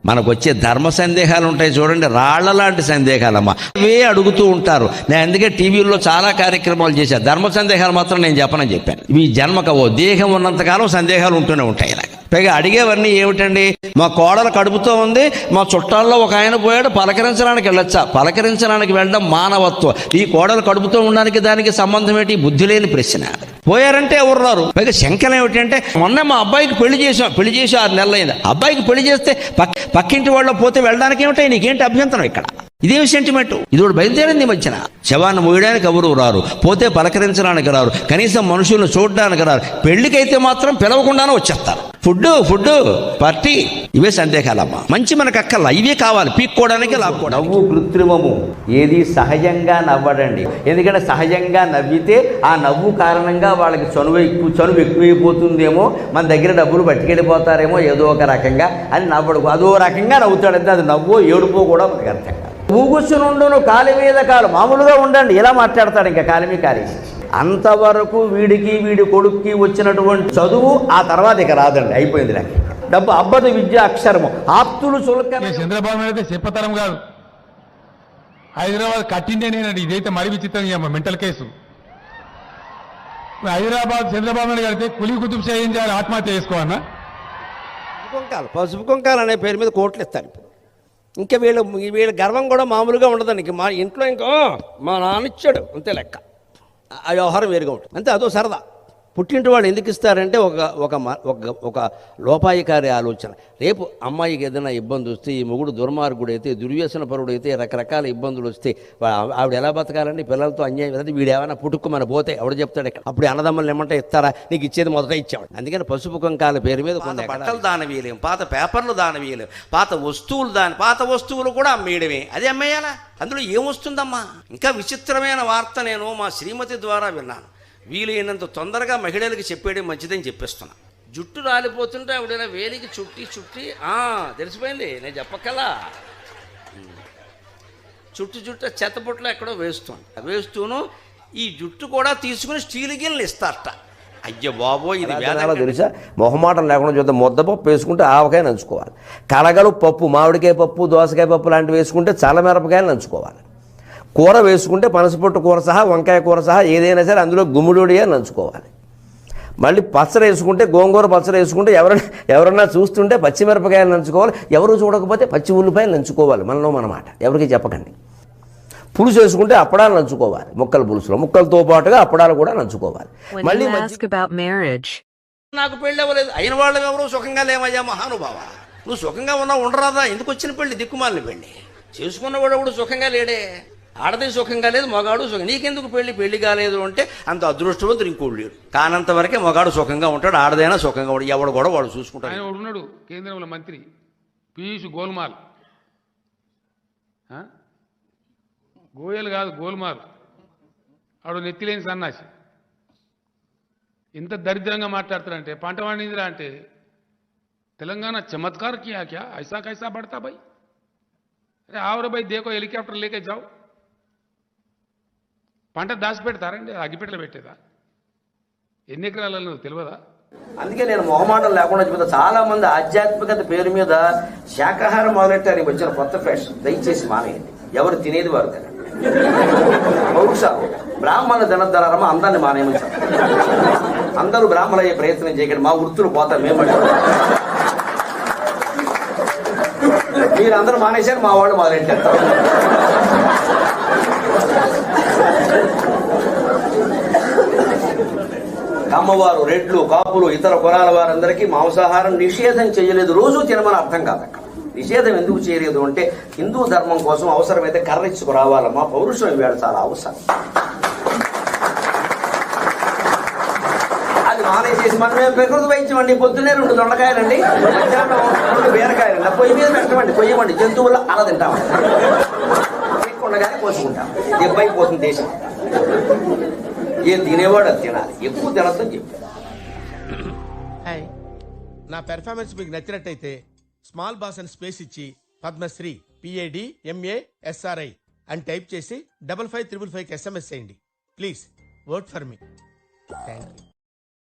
మనకు వచ్చే ధర్మ సందేహాలు ఉంటాయి చూడండి, రాళ్ల లాంటి సందేహాలమ్మా. అవే అడుగుతూ ఉంటారు. నేను అందుకే టీవీల్లో చాలా కార్యక్రమాలు చేశాను. ధర్మ సందేహాలు మాత్రం నేను చెప్పనని చెప్పాను. ఈ జన్మకవో దేహం ఉన్నంతకాలం సందేహాలు ఉంటూనే ఉంటాయి. ఇలా పైగా అడిగేవన్నీ ఏమిటండి, మా కోడలు కడుపుతో ఉంది, మా చుట్టాల్లో ఒక ఆయన పోయాడు, పలకరించడానికి వెళ్ళొచ్చా? పలకరించడానికి వెళ్ళడం మానవత్వం. ఈ కోడలు కడుపుతో ఉండడానికి దానికి సంబంధం ఏంటి? బుద్ధి లేని ప్రశ్న. పోయారంటే ఎవరు రారు. పైగా శంకరం ఏమిటంటే, మొన్న మా అబ్బాయికి పెళ్లి చేసి 6 నెలలు అయింది. అబ్బాయికి పెళ్లి చేస్తే పక్కింటి వాళ్ళు పోతే వెళ్ళడానికి ఏమిటాయి? నీకేంటి అభ్యంతరం? ఇక్కడ ఇదేమి సెంటిమెంట్? ఇది ఒకటి బయలుదేరింది మధ్యన. శవాన్ని మోయడానికి ఎవరు రారు, పోతే పలకరించడానికి రారు, కనీసం మనుషులను చూడడానికి రారు. పెళ్లికైతే మాత్రం పిలవకుండానే వచ్చేస్తారు. ఫుడ్ పార్టీ, ఇవే సందేహాలమ్మా. మంచి మనకు అక్కర్లా, ఇవే కావాలి పీక్కోవడానికి, లాక్కోవడం. నవ్వు కృత్రిమము, ఏది సహజంగా నవ్వడండి. ఎందుకంటే సహజంగా నవ్వితే ఆ నవ్వు కారణంగా వాళ్ళకి చనువు ఎక్కువైపోతుందేమో, మన దగ్గర డబ్బులు పట్టుకెళ్ళిపోతారేమో ఏదో ఒక రకంగా అని నవ్వడు. అదో రకంగా నవ్వుతాడంటే అది నవ్వో ఏడుపో కూడా మనకు అర్థం కాదు. ఊగుసునుండును కాలి మీద కాలు, మామూలుగా ఉండండి, ఇలా మాట్లాడతాడు. ఇంకా కాలిమి కాలేసి అంతవరకు వీడి కొడుక్కి వచ్చినటువంటి చదువు ఆ తర్వాత ఇక రాదండి, అయిపోయింది. నాకు డబ్బు అబ్బదు విద్య అక్షరము ఆప్తులు చులక. చంద్రబాబు అయితే చెప్పతరం కాదు, హైదరాబాద్ కట్టిందే నేనండి. ఇదైతే మరి విచిత్రంగా మెంటల్ కేసు. హైదరాబాద్ చంద్రబాబు నాయుడు కడితే కులి కుతుబ్ షా ఏం చేయాలి? ఆత్మహత్య చేసుకోవాలన్నా? పసుపు కుంకాలు అనే పేరు మీద కోట్లు ఇస్తారు. ఇప్పుడు ఇంకా వీళ్ళ గర్వం కూడా మామూలుగా ఉండదండి. మా ఇంట్లో ఇంకా మా నాన్న ఇచ్చాడు అంతే లెక్క. ఆ వ్యవహారం వేరుగా ఉంటుంది అంతే. అదో సరదా. పుట్టింటి వాళ్ళు ఎందుకు ఇస్తారంటే ఒక లోపాయికారి ఆలోచన. రేపు అమ్మాయికి ఏదైనా ఇబ్బంది వస్తే, ఈ మొగుడు దుర్మార్గుడు అయితే, దుర్వ్యసన పరుడు అయితే, రకరకాల ఇబ్బందులు వస్తే ఆవిడ ఎలా బతకాలండి? పిల్లలతో అన్యాయం అయితే వీడు ఏమైనా పుట్టుకుమని పోతే ఎవడు చెప్తాడు? ఇక్కడ అప్పుడు అన్నదమ్మలు ఏమంటే ఇస్తారా? నీకు ఇచ్చేది మొదట ఇచ్చాడు. అందుకని పసుపు కుంకాల పేరు మీద కొన్ని బట్టలు దానవీయలేం, పాత పేపర్లు దానవీయలేం, పాత వస్తువులు కూడా అమ్మేయడమే. అది అమ్మేయాలా? అందులో ఏమొస్తుందమ్మా? ఇంకా విచిత్రమైన వార్త నేను మా శ్రీమతి ద్వారా విన్నాను. వీలైనంత తొందరగా మహిళలకు చెప్పేయడం మంచిదని చెప్పేస్తున్నా. జుట్టు రాలిపోతుంటే ఆవిడ వేలికి చుట్టి తెలిసిపోయింది, నేను చెప్పక్కలా. చుట్టు చెత్తపుట్లో ఎక్కడో వేస్తూను ఈ జుట్టు కూడా తీసుకుని స్టీల్ గిన్నెలు ఇస్తారట. అయ్యో బాబో, ఇది వేదాలో తెలుసా? మొహమాటం లేకుండా చూద్దాం. ముద్దపప్పు వేసుకుంటే ఆవకాయ నంచుకోవాలి. కలగలు పప్పు, మామిడికాయ పప్పు, దోసకాయ పప్పు లాంటివి వేసుకుంటే చల్లమిరపకాయలు నంచుకోవాలి. కూర వేసుకుంటే పనసపొట్టు కూర సహా, వంకాయ కూర సహా ఏదైనా సరే అందులో గుమ్మిడిగా నంచుకోవాలి. మళ్ళీ పచ్చడి వేసుకుంటే, గోంగూర పచ్చడి వేసుకుంటే ఎవరన్నా చూస్తుంటే పచ్చిమిరపకాయలు నంచుకోవాలి. ఎవరు చూడకపోతే పచ్చి ఉల్లిపాయలు నంచుకోవాలి. మనలో మన మాట ఎవరికి చెప్పకండి. పులుసు వేసుకుంటే అప్పడాలు నంచుకోవాలి. ముక్కల పులుసులో ముక్కలతో పాటుగా అప్పడాలు కూడా నంచుకోవాలి. మళ్ళీ నాకు పెళ్ళి అవ్వలేదు, అయిన వాళ్ళు ఎవరు సుఖంగా లేమయ్యా మహానుభావ. నువ్వు సుఖంగా ఉన్నావు, ఉండరాదా? ఎందుకు వచ్చిన పెళ్ళి? దిక్కుమాలిన పెళ్ళి చేసుకున్నవాడు ఎవడు సుఖంగా లేడే. ఆడది సుఖంగా లేదు, మగాడు సుఖం. నీకెందుకు పెళ్లి కాలేదు అంటే అంత అదృష్టవంతుడు ఇంకోడు లేడు. కానంత వరకే మగాడు సుఖంగా ఉంటాడు, ఆడదైనా సుఖంగా ఉంటాడు. ఎవడు కూడా వాడు చూసుకుంటాడు. ఆయన ఉన్నాడు కేంద్రంలో మంత్రి పీయూష్ గోల్మాల్, గోయల్ కాదు గోల్మాల్. ఆడు నెత్తిలేని సన్నాసి. ఎంత దరిద్రంగా మాట్లాడతారంటే, పంట పండిందిరా అంటే తెలంగాణ చమత్కార్ కియా క్యా, ఐసా కైసా పడతా భాయ్. అరే ఆవరు భాయ్, దేకో హెలికాప్టర్ లేకే జావు. పంట దాచిపెడతారండి, అగ్గిపెట్టలు పెట్టేదా? ఎన్ని ఎకరాలలో తెలియదా? అందుకే నేను మొహమాటం లేకుండా చెప్తా. చాలా మంది ఆధ్యాత్మికత పేరు మీద శాకాహారం మొదలెట్టారు. వచ్చిన కొత్త ఫ్యాషన్, దయచేసి మానేయండి. ఎవరు తినేది వారు తినండి. బహుశా బ్రాహ్మణ ధనధనరమ అందరిని మానేయమని చెప్పారు. అందరూ బ్రాహ్మణులు అయ్యే ప్రయత్నం చేయకండి. మా వృత్తులు పోతాం మేము. మీరందరూ మానేశారు, మా వాళ్ళు మొదలెట్టారు. కమ్మవారు, రెడ్లు, కాపులు, ఇతర కులాల వారందరికీ మాంసాహారం నిషేధం చేయలేదు. రోజు తినమని అర్థం కాదు. అక్కడ నిషేధం ఎందుకు చేయలేదు అంటే, హిందూ ధర్మం కోసం అవసరమైతే కర్రెచ్చుకు రావాలమ్మా. పౌరుషం ఇవాళ చాలా అవసరం. అది మానేసేసి మనమే ప్రకృతి వైద్యం అండి. పొద్దున్నే 2 దొండకాయలండి, మధ్యాహ్నం 2 బీరకాయలండి. పొయ్యి మీద పెట్టమండి, కొయ్యమండి. జంతువుల్లో అలా తింటామండి. ఉండగానే పోసుకుంటాం. దెబ్బైపోతుంది దేశం. ఏం తినేవాడు అది తినాలి, ఎక్కువ తినద్దని చెప్పారు. నా పెర్ఫార్మెన్స్ మీకు నచ్చినట్టయితే స్మాల్ బాస్ అని స్పేస్ ఇచ్చి పద్మశ్రీ PADMASRI అని టైప్ చేసి 555555కి SMS చేయండి. Please vote for me. Thank you.